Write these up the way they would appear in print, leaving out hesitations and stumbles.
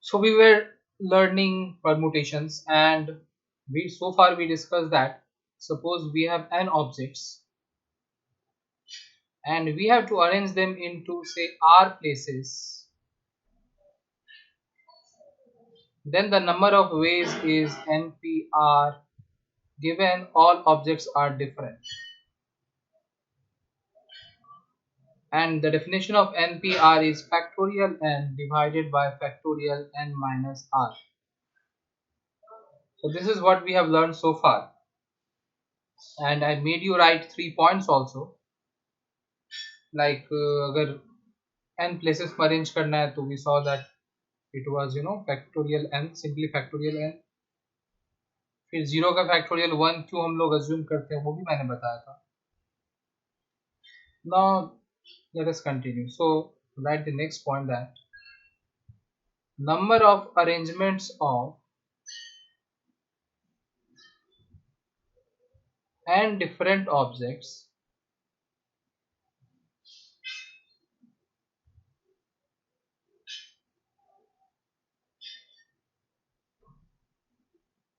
So we were learning permutations, and so far we discussed that suppose we have n objects and we have to arrange them into say r places, then the number of ways is npr given all objects are different. And the definition of npr is factorial n divided by factorial n minus r. So this is what we have learned so far, and I made you write 3 points also, like अगर n places में arrange करना है तो we saw that it was factorial n, simply factorial n. फिर 0 का factorial 1 क्यों हम लोग assume करते हैं वो भी मैंने बताया था. Now let us continue. So write the next point that number of arrangements of n different objects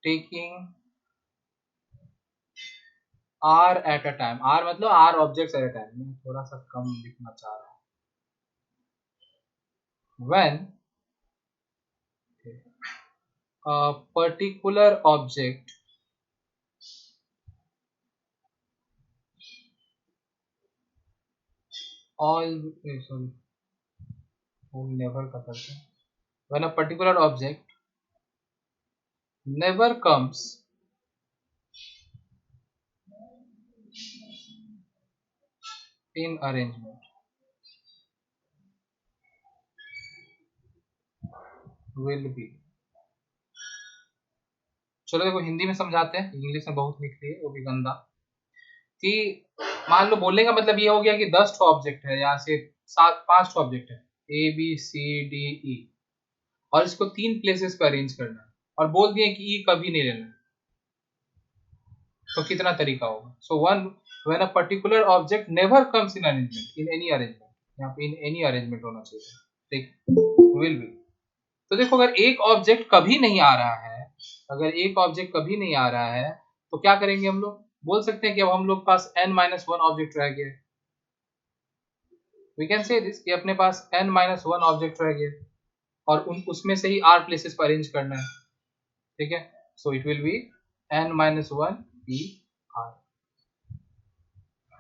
taking r at a time. r मतलब r objects at a time. मैं थोड़ा सा कम लिखना चाह रहा हूँ. When a particular object sorry, never का करते हैं. When a particular object never comes in arrangement will be. चलो देखो हिंदी में समझाते हैं, इंग्लिश में बहुत लिख लिए वो भी गंदा. कि मान लो बोलने का मतलब ये हो गया कि 10 ऑब्जेक्ट है, यहाँ से 5 ऑब्जेक्ट है ए बी सी डी ई, और इसको 3 प्लेसेस पे अरेंज करना है और बोल दिए कि ई कभी नहीं लेना है, तो कितना तरीका होगा. So when a particular object never comes in arrangement, in any arrangement, यहाँ पे इन एनी अरेंजमेंट होना चाहिए, ठीक, विल बी. तो देखो अगर एक ऑब्जेक्ट कभी नहीं आ रहा है, अगर एक ऑब्जेक्ट कभी नहीं आ रहा है तो क्या करेंगे हम लोग, बोल सकते हैं कि अब हम लोग पास n-1 ऑब्जेक्ट रह गया. वी कैन से दिस कि अपने पास n-1 ऑब्जेक्ट रह गया और उसमें से ही r प्लेसेस पर अरेंज करना है, ठीक है. So it will be n-1 p r.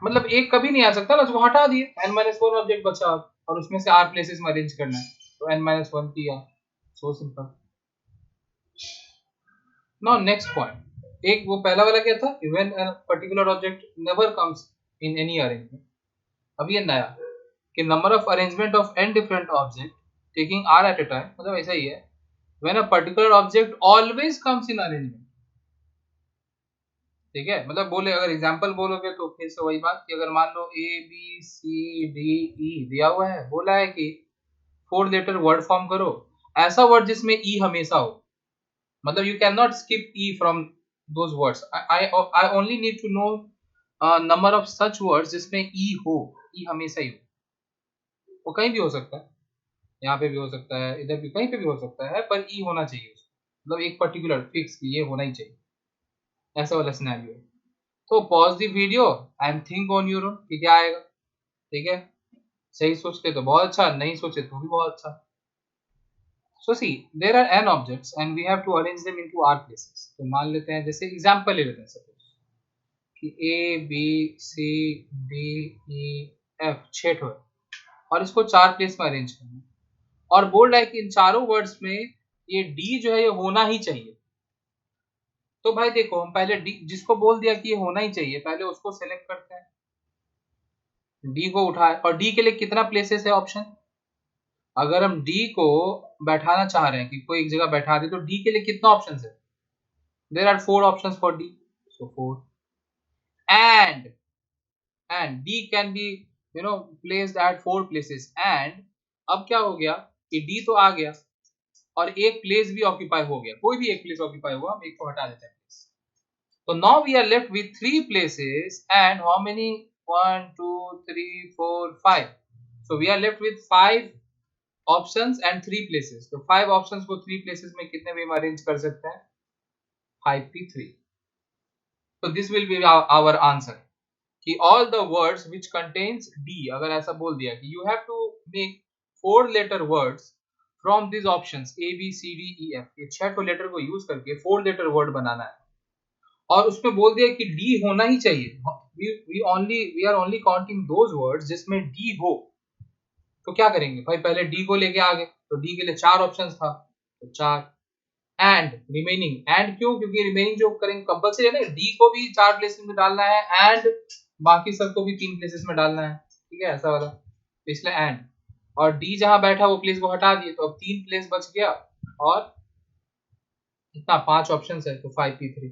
मतलब एक कभी नहीं आ सकता ना, उसको हटा दिए, n-1 ऑब्जेक्ट बचा और उसमें से r प्लेसेस में अरेंज करना है, तो n-1 p r. So simple. Now next point, एक वो पहला वाला क्या था, when a particular object never comes in any arrangement. अब ये नया कि number of arrangement of n different object taking r eight a time, मतलब ऐसा ही है when a particular object always comes in arrangement. ठीक है, मतलब बोले अगर एग्जांपल बोलोगे तो फिर से वही बात कि अगर मान लो ए बी सी डी ई दिया हुआ है, बोला है कि 4 लेटर वर्ड फॉर्म करो, ऐसा वर्ड जिसमें ई हमेशा हो, मतलब you cannot skip e from those words. I only need to know number of such words जिसमें e हो, e हमेशा ही हो. वो कहीं भी हो सकता है, यहाँ पे भी हो सकता है, इधर भी कहीं पे भी हो सकता है, पर e होना चाहिए उसको, मतलब एक पर्टिकुलर फिक्स ये होना ही चाहिए, ऐसा वाला सिनेरियो है. तो pause the video and think on your own कि क्या आएगा, ठीक है. सही सोचते तो बहुत अच्छा, नहीं सोचे तो भी बहुत अच्छा. So see, there are n objects and we have to arrange them into r places. तो मान लेते हैं, जैसे एग्जांपल ले लेते हैं सपोज कि a b c d e f 6 ठो है और इसको 4 प्लेस में अरेंज करना है, और बोल रहा है कि इन चारों वर्ड्स में ये d जो है ये होना ही चाहिए. तो भाई देखो हम पहले d जिसको बोल दिया कि ये होना ही चाहिए, पहले उसको सेलेक्ट करते हैं, d को उठाए, और d के लिए कितना प्लेसेस है ऑप्शन. अगर हम d को बैठाना चाह रहे हैं कि कोई एक जगह बैठा दे, तो d के लिए कितना ऑप्शन है, there are 4 options for d, so 4. And d can be placed at 4 places. And अब क्या हो गया कि d तो आ गया और एक प्लेस भी ऑक्यूपाई हो गया, कोई भी एक प्लेस ऑक्यूपाई हुआ, हम एक को हटा देते हैं. तो now we are left with 3 places and how many, 1 2 3 4 5. So we are left with 5 options and 3 places, तो 5 ऑप्शंस को 3 प्लेसेस में कितने वे में अरेंज कर सकते हैं? 5p3। तो this will be our answer कि all the words which contains D, अगर ऐसा बोल दिया कि you have to make 4 letter words from this options A B C D E F, ये 6 लेटर को यूज करके 4 लेटर वर्ड बनाना है, और उसमें बोल दिया कि डी होना ही चाहिए, we are only counting those words जिसमें डी हो, तो क्या करेंगे भाई? पहले डी को लेके आगे, तो डी के लिए 4 ऑप्शंस था, तो 4 एंड रिमेनिंग, एंड क्यों? क्योंकि रिमेनिंग जो करेंगे कंपल्सरी है ना, डी को भी 4 प्लेसेस में डालना है एंड बाकी सबको भी 3 प्लेसेस में डालना है, ठीक है, ऐसा वाला, तो इसलिए एंड, और डी जहां बैठा वो प्लेस को हटा दिए, तो अब 3 प्लेस बच गया, और इतना 5 ऑप्शन है, तो 5p3।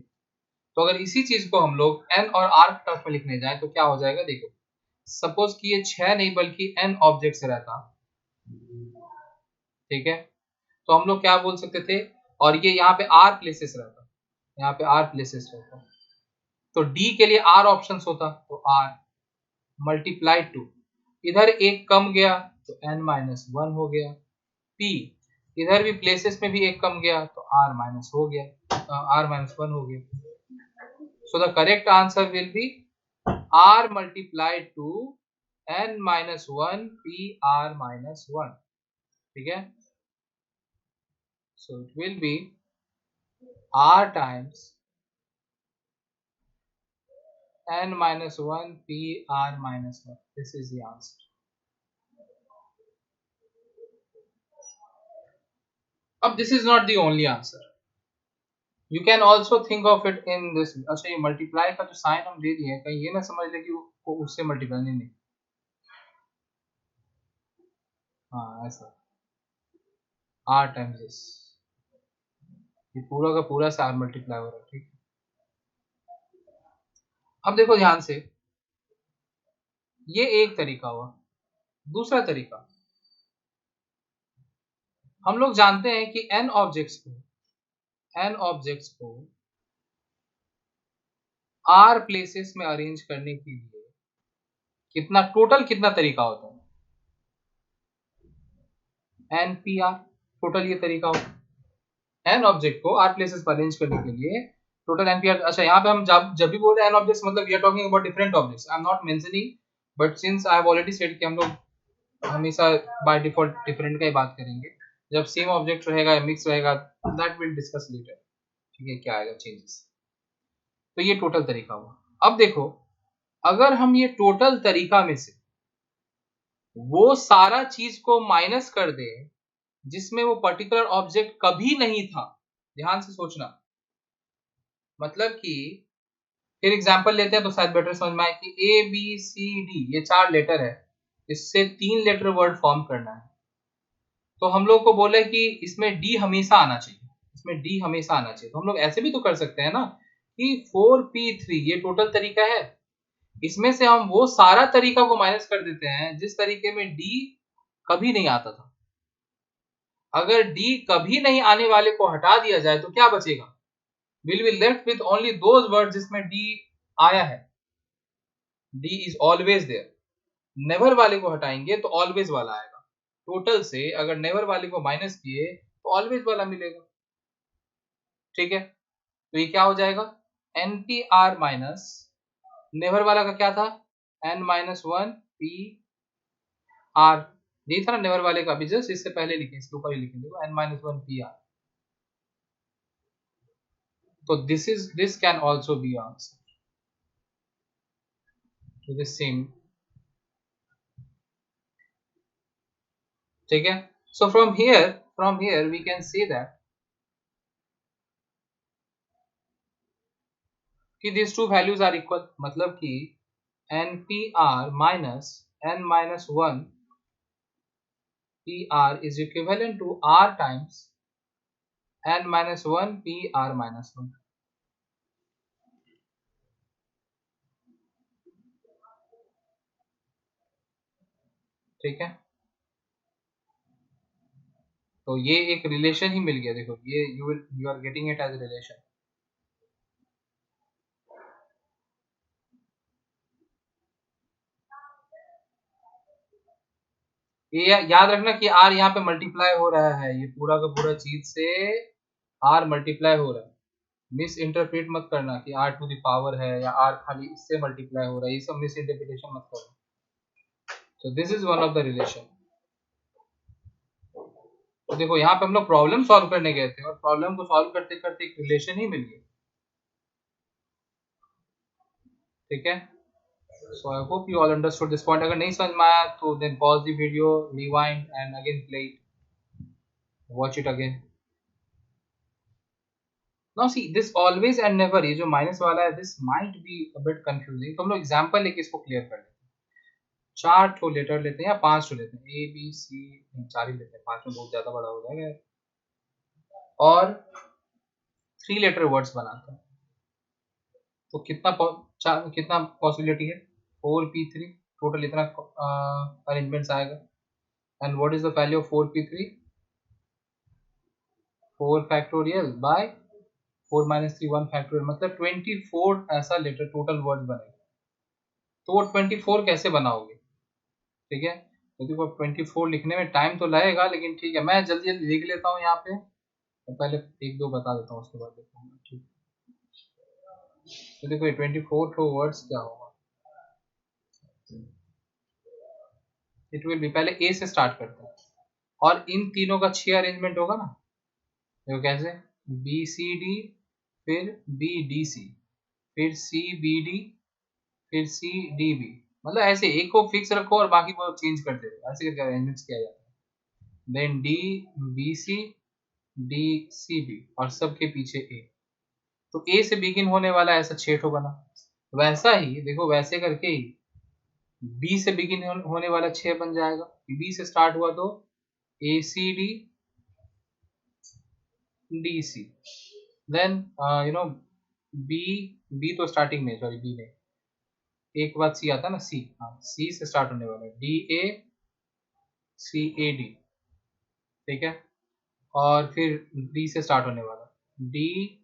तो अगर इसी चीज को हम लोग एन और आर टर्म में लिखने जाए तो क्या हो जाएगा? देखो, सपोज कि ये 6 नहीं बल्कि एन ऑब्जेक्ट्स रहता, ठीक है, तो हम लोग क्या बोल सकते थे? और ये यहाँ पे आर प्लेसेस रहता, यहाँ पे आर प्लेसेस रहता, तो डी के लिए आर ऑप्शंस होता, तो आर मल्टीप्लाई टू, इधर एक कम गया तो n-1 हो गया, p इधर भी प्लेसेस में भी एक कम गया तो r माइनस हो गया, r-1 हो गया, so the correct answer will be r multiply two n-1 p r-1, ठीक है, so it will be r times n-1 p r-1, this is the answer. अब this is not the only answer, you can also think of it in this, अच्छा ये multiply का जो sign हम दे दिए कहीं ये ना समझ ले कि वो उससे मल्टीप्लाई, नहीं, हाँ ऐसा r टाइम्स दिस, ये पूरा का पूरा से r मल्टीप्लाई हो रहा है, ठीक है। अब देखो ध्यान से, ये एक तरीका हुआ, दूसरा तरीका, हम लोग जानते हैं कि n ऑब्जेक्ट्स को r प्लेसेस में अरेंज करने के लिए टोटल कितना तरीका होता है? npr टोटल ये तरीका होता है, n ऑब्जेक्ट को r प्लेसेस पर अरेंज करने के लिए टोटल npr। अच्छा यहाँ पे हम जब भी बोल रहे हैं n ऑब्जेक्ट्स, मतलब we are talking about different objects, I am not mentioning, but since I have already said कि हम लोग हमेशा बाय डिफॉल्ट डिफरेंट का ही बात करेंगे, जब सेम ऑब्जेक्ट रहेगा या मिक्स रहेगा दैट विल डिस्कस लेटर, ठीक है, क्या आएगा चेंजेस। तो ये टोटल तरीका हुआ। अब देखो, अगर हम ये टोटल तरीका में से वो सारा चीज को माइनस कर दे जिसमें वो पर्टिकुलर ऑब्जेक्ट कभी नहीं था, ध्यान से सोचना, मतलब कि फिर एग्जांपल लेते हैं तो शायद बेटर समझ में आए कि ए बी सी डी ये 4 लेटर है, इससे 3 लेटर वर्ड फॉर्म करना है, तो हम लोग को बोले कि इसमें डी हमेशा आना चाहिए, इसमें डी हमेशा आना चाहिए, तो हम लोग ऐसे भी तो कर सकते हैं ना कि 4p3 ये टोटल तरीका है, इसमें से हम वो सारा तरीका को माइनस कर देते हैं जिस तरीके में डी कभी नहीं आता था। अगर डी कभी नहीं आने वाले को हटा दिया जाए तो क्या बचेगा? Will be left with only those word जिसमें डी आया है, D is always there. Never वाले को हटाएंगे तो ऑलवेज वाला आएगा, टोटल से अगर नेवर वाले को माइनस किए तो ऑलवेज वाला मिलेगा, ठीक है, तो ये क्या हो जाएगा? npr माइनस नेवर वाला का क्या था? n-1 p r, यही था ना नेवर वाले का भी, जस्ट इससे पहले लिखे, इसके ऊपर ही लिखे, देखो n-1 p r, तो this can also be answer to the same, ठीक है। So from here we can say that कि these two values are equal, मतलब कि npr minus n-1 pr is equivalent to r times n-1 pr-1, ठीक है, तो ये एक रिलेशन ही मिल गया, देखो ये you are getting it as relation. ये याद रखना कि आर यहाँ पे मल्टीप्लाई हो रहा है, ये पूरा का पूरा चीज से आर मल्टीप्लाई हो रहा है। मिस इंटरप्रेट मत करना कि आर टू द पावर है या आर खाली इससे मल्टीप्लाई हो रहा है, ये सब मिस इंटरप्रिटेशन मत करना। तो this is one of the relation. तो देखो यहाँ पे हम लोग प्रॉब्लम सॉल्व करने गए थे और प्रॉब्लम को सॉल्व करते करते एक रिलेशन ही मिल गया। ठीक है, so I hope you all understood this point. अगर नहीं समझ में आया तो then pause the video, rewind and again play it, watch it again. Now see this always and never, ये जो माइनस वाला है, this might be a bit confusing. तो हम लोग एग्जांपल लेके इसको क्लियर कर लेते हैं। 4 ठो लेटर लेते हैं या 5 ठो लेते हैं, ए बी सी, 4 ही लेते हैं, 5 में बहुत ज्यादा बड़ा हो जाएगा। और 3 लेटर वर्ड्स बनाते हैं, तो कितना पॉसिबिलिटी है, 4p3, टोटल इतना अरेंजमेंट्स आएगा। And what is the value of 4p3, 4 factorial by 4 minus 3 1 factorial, मतलब 24 ऐसा लेटर टोटल वर्ड बनेगा। तो वो 24 कैसे बनाओगे? ठीक है, तो देखो 24 लिखने में टाइम तो लगेगा, लेकिन ठीक है मैं जल्दी जल्दी लिख लेता हूँ यहाँ पे, तो पहले एक दो बता देता हूँ उसके बाद देखूंगा। ठीक, तो देखो ये 24 ठो वर्ड्स क्या होगा, इट विल बी, पहले ए से स्टार्ट करते हैं और इन तीनों का 6 अरेंजमेंट होगा ना। देखो कैसे, बी सी डी, फिर बी डी सी, फिर सी बी डी, फिर सी डी बी, मतलब ऐसे एक को फिक्स रखो और बाकी को चेंज करते रहो, ऐसे करके अरेंजमेंट किया जाता है। Then D B C, D C B, और सबके पीछे ए। तो ए से बिगिन होने वाला ऐसा 6 ठो बना। वैसा ही देखो, वैसे करके ही बी से बिगिन होने वाला 6 बन जाएगा। बी से स्टार्ट हुआ तो A C D, D C, then you know B, B तो स्टार्टिंग में, सॉरी बी नहीं, एक बाद सी आता है ना, सी, हाँ सी से स्टार्ट होने वाला है, D A C A D. ठीक है, और फिर डी से स्टार्ट होने वाला, डी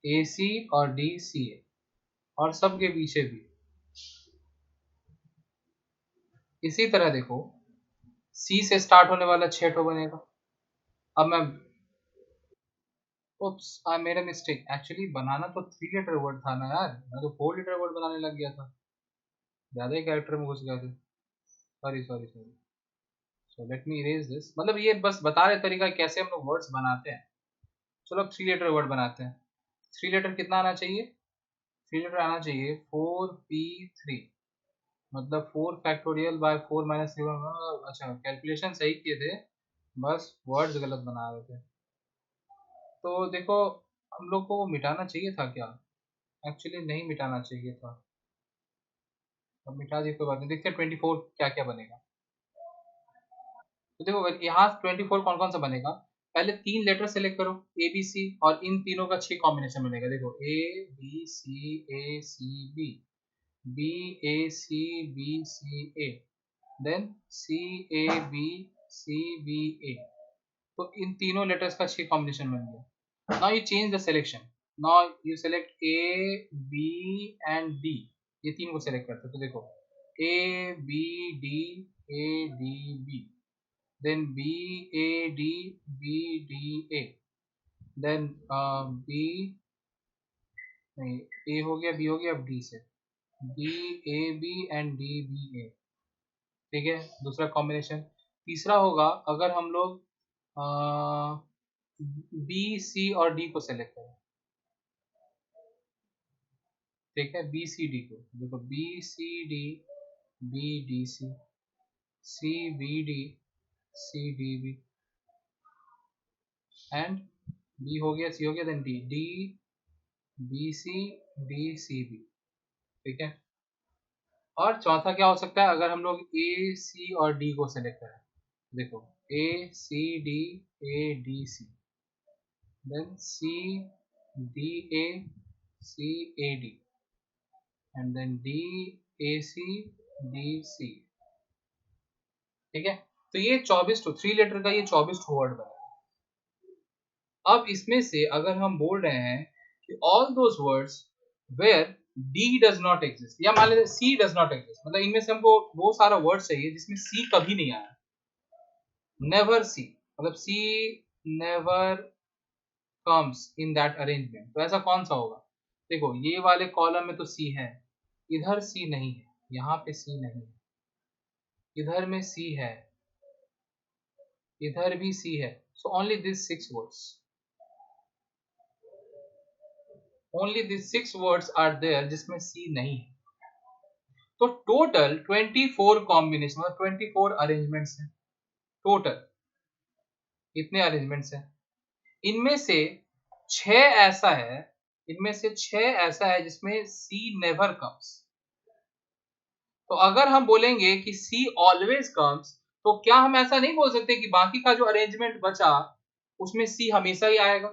ए सी और डी सी ए, और सबके पीछे भी इसी तरह देखो, सी से स्टार्ट होने वाला 6 ठो बनेगा। अब मैं, oops I made a mistake, actually बनाना तो 3 लेटर वर्ड था ना यार, मैं तो 4 लेटर वर्ड बनाने लग गया था, ज्यादा ही कैरेक्टर में घुस गया था। Sorry sorry sorry, so let me erase this, मतलब ये बस बता रहे तरीका कैसे हम लोग वर्ड्स बनाते हैं। चलो अब 3 लेटर वर्ड बनाते हैं। 3 लेटर कितना आना चाहिए, 3 लेटर आना चाहिए 4p3, मतलब 4 फैक्टोरियल बाय 4 माइनस 3, अच्छा कैलकुलेशन सही किए थे, बस वर्ड्स गलत बना रहे थे। तो देखो हम लोग को वो मिटाना चाहिए था क्या, एक्चुअली नहीं मिटाना चाहिए था, अब मिटा दी कोई बात नहीं। देखते हैं 24 क्या क्या बनेगा। तो देखो यहाँ 24 कौन कौन सा बनेगा, पहले 3 लेटर सेलेक्ट करो, ए बी सी, और इन तीनों का 6 कॉम्बिनेशन बनेगा। देखो A B C B, B A C B C A, then C A B C B A. तो इन तीनों लेटर्स का 6 कॉम्बिनेशन बन गया। Now you change the selection, now you select A B and D, ये तीन को select करते हैं। तो देखो A B D, A D B, then B A D B D A, then B, नहीं A हो गया, B हो गया, अब D से D A B and D B A। ठीक है, दूसरा कॉम्बिनेशन। तीसरा होगा अगर हम लोग B C और D को सेलेक्ट करें, ठीक है, B C D को, देखो B C D, B D C, C B D, C D B, and B हो गया, C हो गया, then D, D B C D C B. ठीक है, और चौथा क्या हो सकता है, अगर हम लोग ए सी और डी को सेलेक्ट करें, देखो A C D, A D C, then C D A, C A D, and then D A C, D C. ठीक है, तो ये 24 टू 3 लेटर का ये 24 वर्ड बना। अब इसमें से अगर हम बोल रहे हैं कि all those words where D does not exist, या मान लेते C does not exist, मतलब इनमें से हमको वो सारा वर्ड चाहिए जिसमें C कभी नहीं आया। नेवर सी मतलब C never comes in that arrangement, तो ऐसा कौन सा होगा? देखो ये वाले कॉलम में तो सी है, इधर सी नहीं है, यहाँ पे सी नहीं है, इधर में सी है, इधर भी सी है, so only this 6 words, only this 6 words are there जिसमें सी नहीं है। तो टोटल 24 कॉम्बिनेशन मतलब 24 अरेंजमेंट्स हैं टोटल, इतने अरेंजमेंट्स हैं। इनमें से 6 ऐसा है, इनमें से 6 ऐसा है जिसमें सी नेवर कम्स। तो अगर हम बोलेंगे कि सी ऑलवेज कम्स, तो क्या हम ऐसा नहीं बोल सकते कि बाकी का जो अरेंजमेंट बचा उसमें सी हमेशा ही आएगा?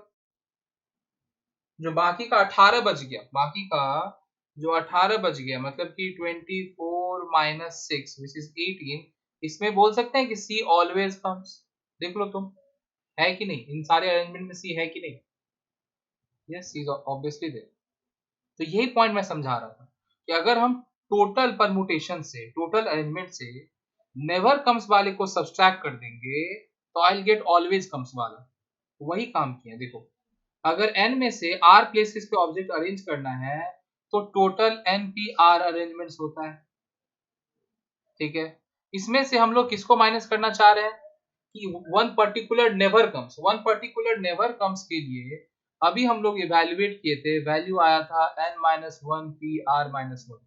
जो बाकी का 18 बच गया, बाकी का जो 18 बच गया मतलब कि 24 माइनस 6 विच इज 18, इसमें बोल सकते हैं कि सी ऑलवेज कम्स। देख लो तुम, है कि नहीं? इन सारे अरेंजमेंट में सी है कि नहीं? Yes, C is obviously there. तो यही पॉइंट मैं समझा रहा था कि अगर हम टोटल परमुटेशन से, टोटल अरेंजमेंट से नेवर कम्स वाले को सब्सट्रैक्ट कर देंगे तो I will get always comes वाला। वही काम किया। देखो अगर n में से r प्लेसेस पे ऑब्जेक्ट अरेंज करना है तो टोटल npr अरेंजमेंट्स होता है, ठीक है। इसमें से हम लोग किसको माइनस करना चाह रहे हैं कि one particular never comes, one particular never comes के लिए अभी हम लोग इवेल्युएट किए थे, वैल्यू आया था n-1 pr-1।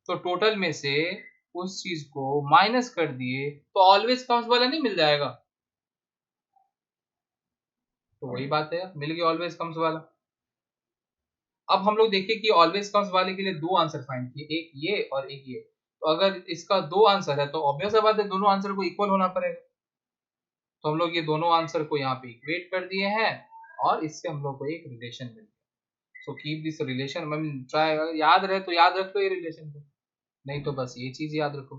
तो टोटल में से उस चीज को माइनस कर दिए तो ऑलवेज कम्स वाला नहीं मिल जाएगा? तो वही बात है, मिल गया ऑलवेज कम्स वाला। अब हम लोग देखिए कि ऑलवेज कम्स वाले के लिए 2 आंसर फाइंड किए, एक ये और एक ये। तो अगर इसका 2 आंसर है तो ऑब्वियस बात है दोनों आंसर को इक्वल होना पड़ेगा। तो हम लोग ये दोनों आंसर को यहाँ पे इक्वेट कर दिए हैं और इससे हम लोग को एक रिलेशन मिल गया। सो कीप दिस रिलेशन, मैं ट्राई, याद रहे तो याद रख लो ये रिलेशन को, नहीं तो बस ये चीज याद रखो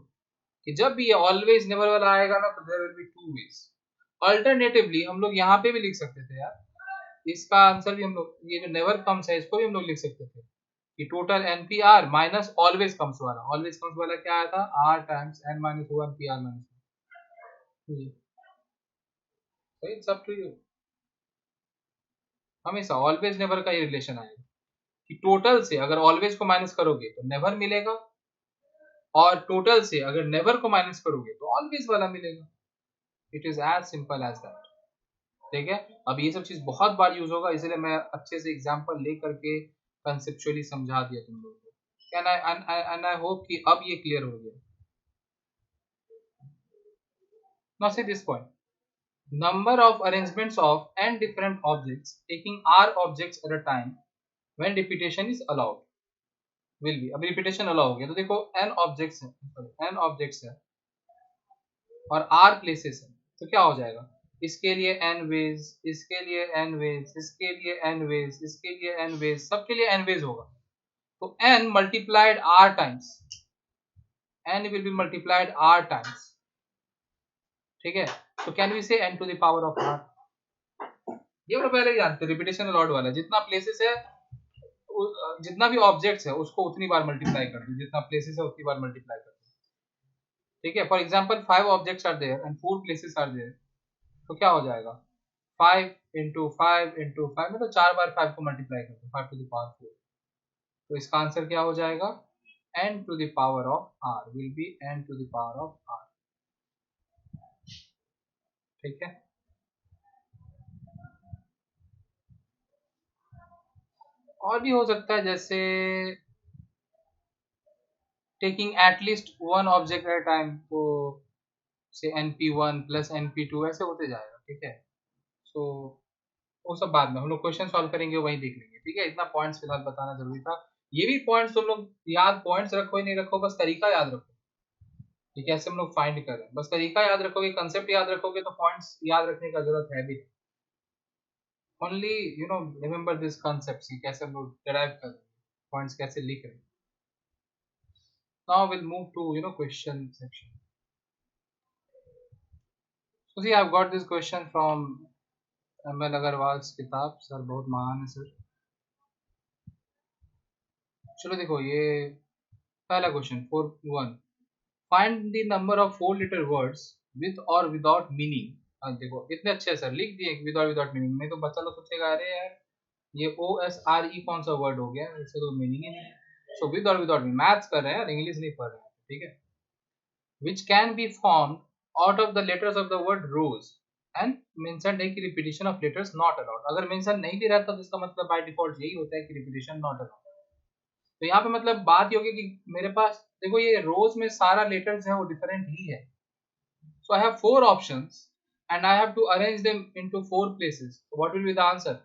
कि जब भी ये ऑलवेज नेवर वाला आएगा ना तो there will be 2 ways. Alternatively हम लोग यहाँ पे भी लिख सकते थे यार, इसका आंसर भी हम लोग, ये जो नेवर कम्स है इसको भी हम लोग लिख सकते थे कि total NPR minus always comes वाला, ऑलवेज कम्स वाला क्या आया था R times N minus one P R minus one. It's up to you, हमेशा ऑलवेज नेवर का ये रिलेशन आएगा कि टोटल से अगर ऑलवेज को माइनस करोगे तो नेवर मिलेगा, और टोटल से अगर नेवर को माइनस करोगे तो ऑलवेज वाला मिलेगा। It is as simple as that, ठीक है। अब ये सब चीज बहुत बार यूज होगा, इसलिए मैं अच्छे से एग्जांपल ले करके कंसेप्चुअली समझा दिया तुम लोगों को, एंड आई होप कि अब ये क्लियर हो गया। Now see this point, number of arrangements of n different objects taking r objects at a time when repetition is allowed will be। अब रिपीटेशन अलाउ हो गया तो देखो n ऑब्जेक्ट्स है, n ऑब्जेक्ट्स है और r प्लेसेस है, तो क्या हो जाएगा, इसके लिए n वेज, इसके लिए n वेज, इसके लिए n वेज, इसके लिए n वेज, सबके लिए n वेज होगा। तो n multiplied r times, n will be multiplied r times, ठीक है। तो can we say n to the power of r, ये हम पहले ही जानते हैं रिपीटेशन अलाउड वाला, जितना प्लेसेस है जितना भी ऑब्जेक्ट्स है उसको उतनी बार मल्टीप्लाई कर दो, जितना प्लेसेस है उतनी बार मल्टीप्लाई कर दो, ठीक है। For example 5 objects are there and 4 places are there, तो क्या हो जाएगा 5 इंटू 5 इंटू 5, मतलब 4 बार 5 को मल्टीप्लाई कर दो 5 टू द पावर 4, तो इसका आंसर क्या हो जाएगा n to the power of r will be n to the power of r, ठीक है। और भी हो सकता है जैसे taking at least one object at a time, तो से np1 प्लस np2 ऐसे होते जाएगा, ठीक है। सो वो सब बाद में हम लोग क्वेश्चन सॉल्व करेंगे वहीं देख लेंगे, ठीक है। इतना पॉइंट्स फिलहाल बताना जरूरी था। ये भी पॉइंट्स तुम लोग याद, पॉइंट्स रखो ही नहीं रखो, बस तरीका याद रखो कि कैसे हम लोग फाइंड करें, बस तरीका याद रखोगे, कंसेप्ट याद रखोगे तो पॉइंट्स याद रखने का जरूरत है भी। Only you know remember this concept कि कैसे हम लोग डिराइव कर रहे हैं, पॉइंट्स कैसे लिख रहे हैं। Now will move to question section. So see, I've got this question from ML Agarwal किताब, सर बहुत महान है सर। चलो देखो ये पहला question 4.1, find the number of 4 letter words with और विदाउट मीनिंग। देखो इतने अच्छे सर लिख दिए विद और विदाउट मीनिंग, नहीं तो बच्चा लोग सोचेगा अरे यार ये OSRE कौन सा वर्ड हो गया, इससे तो मीनिंग ही नहीं। सो विद और विदाउट मीनिंग, मैथ्स कर रहे हैं इंग्लिश नहीं पढ़ रहे हैं, ठीक है। which can be formed out of the letters of the word rose and mentioned है कि repetition of letters not allowed। अगर मेंशन नहीं भी रहता तो इसका मतलब बाय डिफॉल्ट यही होता है कि repetition not allowed। तो यहाँ पे मतलब बात ये होगी कि मेरे पास देखो ये रोज में सारा लेटर्स है वो डिफरेंट ही है। So I have four options and I have to arrange them into four places. So what will be the answer?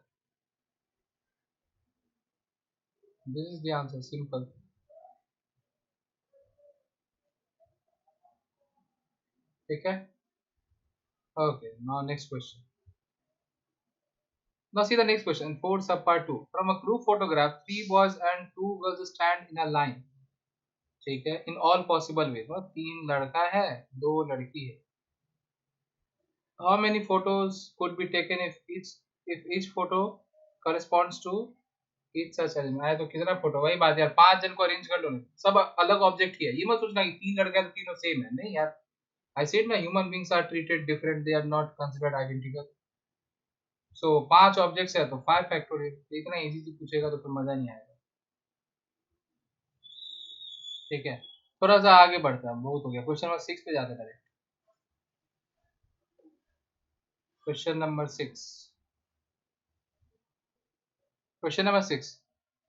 This is the answer, simple. ठीक है। Okay, now next question. Now see the next question, 4 subpart 2. From a group photograph, 3 boys and 2 girls stand in a line. ठीक है, in all possible ways। मतलब 3 लड़का है 2 लड़की है। How many photos could be taken if each photo corresponds to each such element? आया तो कितना फोटो, वही बात यार 5 जन को अरेंज कर लो ना, सब अलग ऑब्जेक्ट ही है, ये मत सोचना कि 3 लड़के हैं तो तीनों सेम है, नहीं यार। I said ना human beings are treated different, they are not considered identical. So 5 objects है तो 5 फैक्टोरियल। इतना इजी से पूछेगा तो फिर मजा नहीं आएगा, ठीक है। थोड़ा सा आगे बढ़ता है, बहुत हो गया। क्वेश्चन नंबर 6 पे जाते हैं। Question number 6। Question number 6.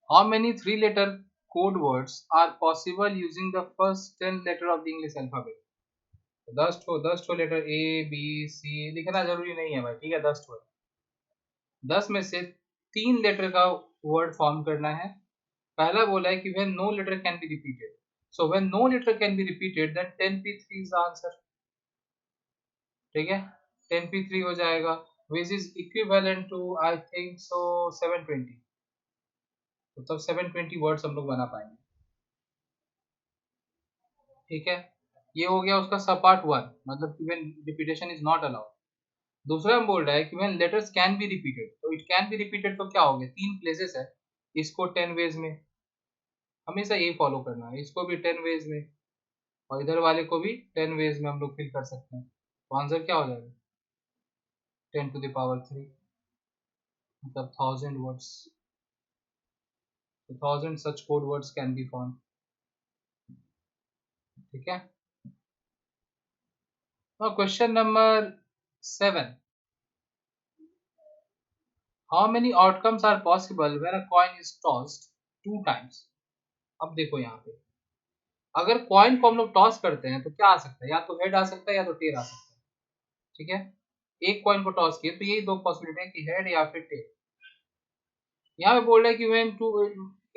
How many 3-letter code words are possible using the first 10 letter of the English alphabet? 10 ठो लेटर A B C लिखना जरूरी नहीं है भाई, ठीक है। 10 ठो 10 में से 3 लेटर का वर्ड फॉर्म करना है। पहला बोला है कि when no letter can be repeated, so when no letter can be repeated then 10p3 is the answer, ठीक है। 10p3 हो जाएगा which is equivalent to I think so 720। तो तब 720 वर्ड्स हम लोग बना पाएंगे, ठीक है। ये हो गया उसका सब पार्ट 1, मतलब कि when repetition is not allowed. दूसरा हम बोल रहा है कि when letters can be repeated, तो इट कैन बी रिपीटेड तो क्या हो गया, 3 प्लेसेस है, इसको 10 वेज में, हमेशा यही फॉलो करना है, इसको भी 10 वेज में और इधर वाले को भी 10 वेज में हम लोग फिल कर सकते हैं। तो आंसर क्या हो जाएगा 10⁻³ मतलब 1000 words. 1000 such code words can be form, ठीक है। Question number 7। How many outcomes are possible when a coin is tossed 2 times? अब देखो यहाँ पे अगर कॉइन को हम लोग टॉस करते हैं तो क्या आ सकता है, या तो हेड आ सकता है या तो टेल आ सकता है, ठीक है। एक कॉइन को टॉस किए तो यही दो पॉसिबिलिटी है कि हेड या फिर टेल। यहाँ पे बोल रहे हैं कि व्हेन टू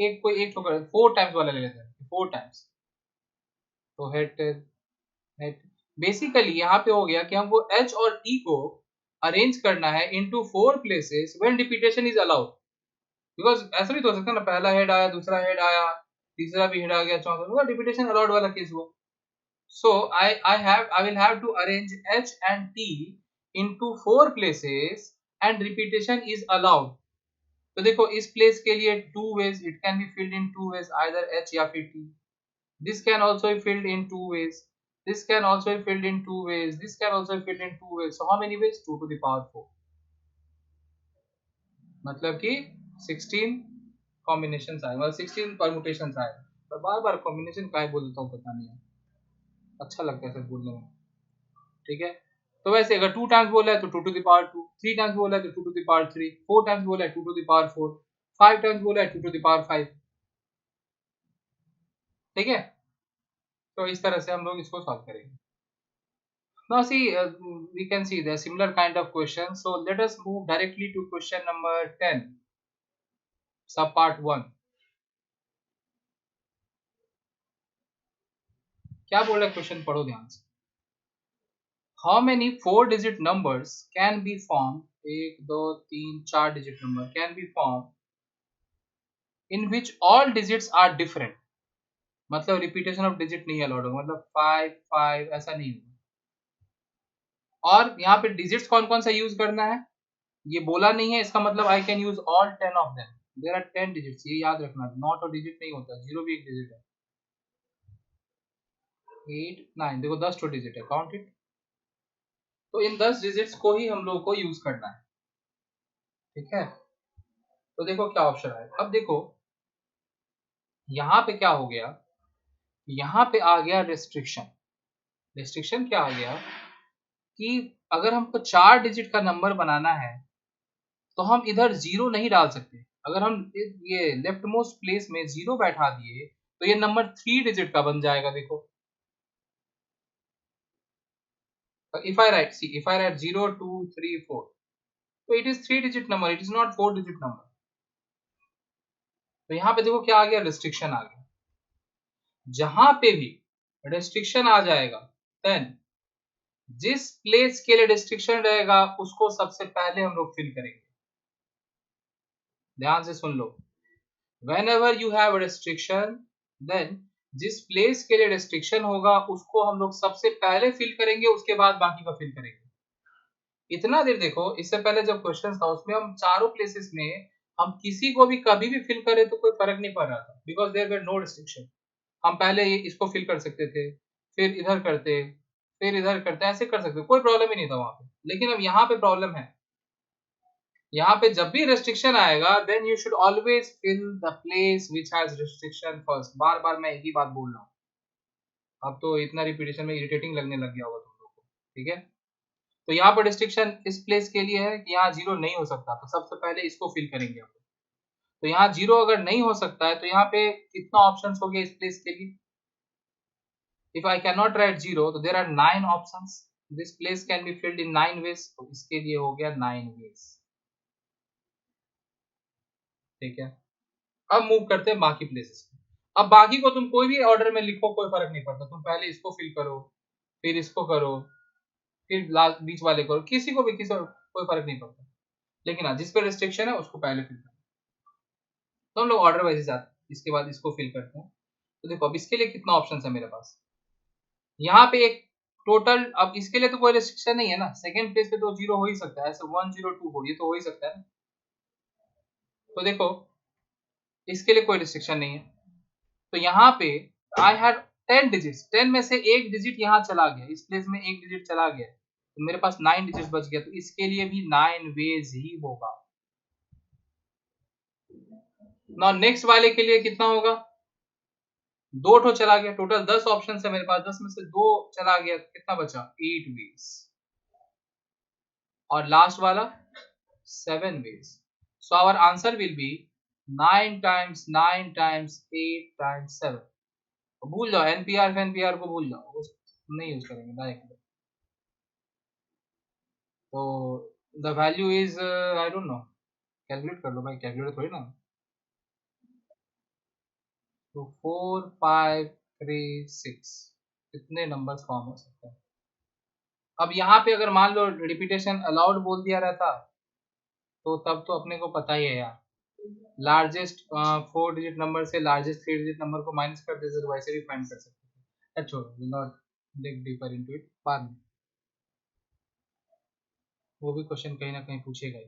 एक कोई एक ठोकर 4 टाइम्स वाला ले लेते हैं, 4 टाइम्स तो हेड टेल हेड। बेसिकली यहाँ पे हो गया कि हमको एच और टी को अरेंज करना है into 4 places when repetition is allowed. Because ऐसा भी तो हो सकता है ना, पहला हेड आया दूसरा हेड आया तीसरा भी हेड आ गया चौथा, मतलब रिपीटेशन अलाउड वाला केस हुआ। सो I will have to arrange H and T into 4 places and repetition is allowed। तो देखो इस प्लेस के लिए 2 ways, it can be filled in 2 ways, either H या फिर T। This can also be filled in 2 ways, this can also be filled in 2 ways, this can also be filled in 2 ways। So how many ways, 2 to the power 4, मतलब कि 16 combinations आए, मतलब 16 permutations आए। पर बार बार combination का बोल देता हूँ पता नहीं है, अच्छा लगता है सर बोलने में, ठीक है। तो वैसे अगर 2 टाइम्स बोला है तो 2 टू द पावर 2, 3 टाइम्स बोला है तो 2 टू द पावर 3, 4 टाइम्स बोला है 2 टू द पावर 4, 5 टाइम्स बोला है 2 टू द पावर 5, ठीक है। तो इस तरह से हम लोग इसको सॉल्व करेंगे। Now see, we can see the similar kind of questions. So let us move directly to question number 10, sub part 1। क्या बोल रहा है क्वेश्चन, पढ़ो ध्यान से। How many 4-digit numbers can be formed, 1 2 3 4 digit number can be formed in which all digits are different, मतलब repetition of digit नहीं allowed होगा, मतलब 5 5 ऐसा नहीं होगा। और यहाँ पे डिजिट्स कौन कौन सा यूज करना है ये बोला नहीं है, इसका मतलब I can use all 10 of them, there are 10 digits, ये याद रखना। नॉट और डिजिट नहीं होता, जीरो भी एक डिजिट है। 8 9 देखो 10 टू डिजिट है, काउंट इट। तो इन 10 डिजिट्स को ही हम लोग को यूज करना है, ठीक है। तो देखो क्या ऑप्शन है। अब देखो यहाँ पे क्या हो गया, यहाँ पे आ गया रेस्ट्रिक्शन। रेस्ट्रिक्शन क्या आ गया कि अगर हमको 4 डिजिट का नंबर बनाना है तो हम इधर जीरो नहीं डाल सकते। अगर हम ये लेफ्ट मोस्ट प्लेस में जीरो बैठा दिए तो ये नंबर 3 डिजिट का बन जाएगा। देखो if I write, see, if I write 0 2 3 4, so it is 3 digit number, it is not 4 digit number। तो यहाँ पे देखो क्या आ गया, रिस्ट्रिक्शन आ गया। जहां पे भी रिस्ट्रिक्शन आ जाएगा देन जिस प्लेस के लिए रिस्ट्रिक्शन रहेगा उसको सबसे पहले हम लोग फिल करेंगे। ध्यान से सुन लो, whenever you have a restriction then जिस प्लेस के लिए रिस्ट्रिक्शन होगा उसको हम लोग सबसे पहले फिल करेंगे, उसके बाद बाकी का फिल करेंगे। इतना देर देखो, इससे पहले जब क्वेश्चन था उसमें हम चारों प्लेसेस में हम किसी को भी कभी भी फिल करें तो कोई फर्क नहीं पड़ रहा था, because there were no restriction. हम पहले इसको फिल कर सकते थे, फिर इधर करते, फिर इधर करते, ऐसे कर सकते, कोई प्रॉब्लम ही नहीं था वहां पे। लेकिन अब यहाँ पे प्रॉब्लम है, यहाँ पे जब भी रेस्ट्रिक्शन आएगा then you should always fill the place which has restriction first. बार बार मैं एक ही बात बोल रहा हूँ, अब तो इतना रिपीटेशन में इरिटेटिंग लगने लग गया होगा तुम लोग को, ठीक है। तो यहाँ पर रिस्ट्रिक्शन इस प्लेस के लिए है कि यहाँ जीरो नहीं हो सकता, तो सबसे पहले इसको फिल करेंगे हम। तो यहाँ जीरो अगर नहीं हो सकता है तो यहाँ पे कितना ऑप्शंस हो गया इस प्लेस के लिए। If I can not write zero तो there are 9 options, this place can be filled in 9 ways, तो इसके लिए हो गया 9 वेज, ठीक है। अब मूव करते हैं बाकी प्लेसेस। अब बाकी को तुम कोई भी ऑर्डर में लिखो, कोई फर्क नहीं पड़ता, तुम पहले इसको फिल करो, फिर इसको करो, फिर लास्ट बीच वाले करो, किसी को भी किसी कोई फर्क नहीं पड़ता। लेकिन हाँ, जिस पे रिस्ट्रिक्शन है उसको पहले फिल करो। तो हम लोग ऑर्डर वाइज जाते हैं, इसके बाद इसको फिल करते हैं। तो देखो अब इसके लिए कितना ऑप्शन है मेरे पास, यहाँ पे एक टोटल, अब इसके लिए तो कोई रिस्ट्रिक्शन नहीं है ना, सेकंड प्लेस पे तो जीरो हो ही सकता है, ऐसे 1 0 2 4 ये तो हो ही सकता है ना। तो देखो इसके लिए कोई रिस्ट्रिक्शन नहीं है, तो यहाँ पे आई हैड 10 डिजिट्स, 10 में से एक डिजिट यहाँ चला गया, इस प्लेस में एक डिजिट चला गया, तो मेरे पास 9 डिजिट बच गया, तो इसके लिए भी 9 वेज ही होगा। ना नेक्स्ट वाले के लिए कितना होगा, दो ठो चला गया, टोटल 10 ऑप्शन है मेरे पास, 10 में से दो चला गया, कितना बचा 8 वेज, और लास्ट वाला 7 ways। So our answer will be 9 times 9 times 8 times 7। तो भूल जाओ NPR FNPR को भूल जाओ, नहीं यूज करेंगे डायरेक्ट। तो the value is I don't know, calculate कर लो भाई, कैलकुलेटर थोड़ी ना। तो 4 5 3 6 कितने नंबर्स फॉर्म हो सकते हैं। अब यहाँ पे अगर मान लो रिपीटेशन अलाउड बोल दिया रहता तो तब तो अपने को पता ही है यार, लार्जेस्ट 4 डिजिट नंबर से लार्जेस्ट 3 डिजिट नंबर को माइनस कर देते तो वैसे भी फाइंड कर सकते थे। छोड़ो, will not dig deeper into it, बाद में वो भी क्वेश्चन कहीं ना कहीं पूछेगा ही।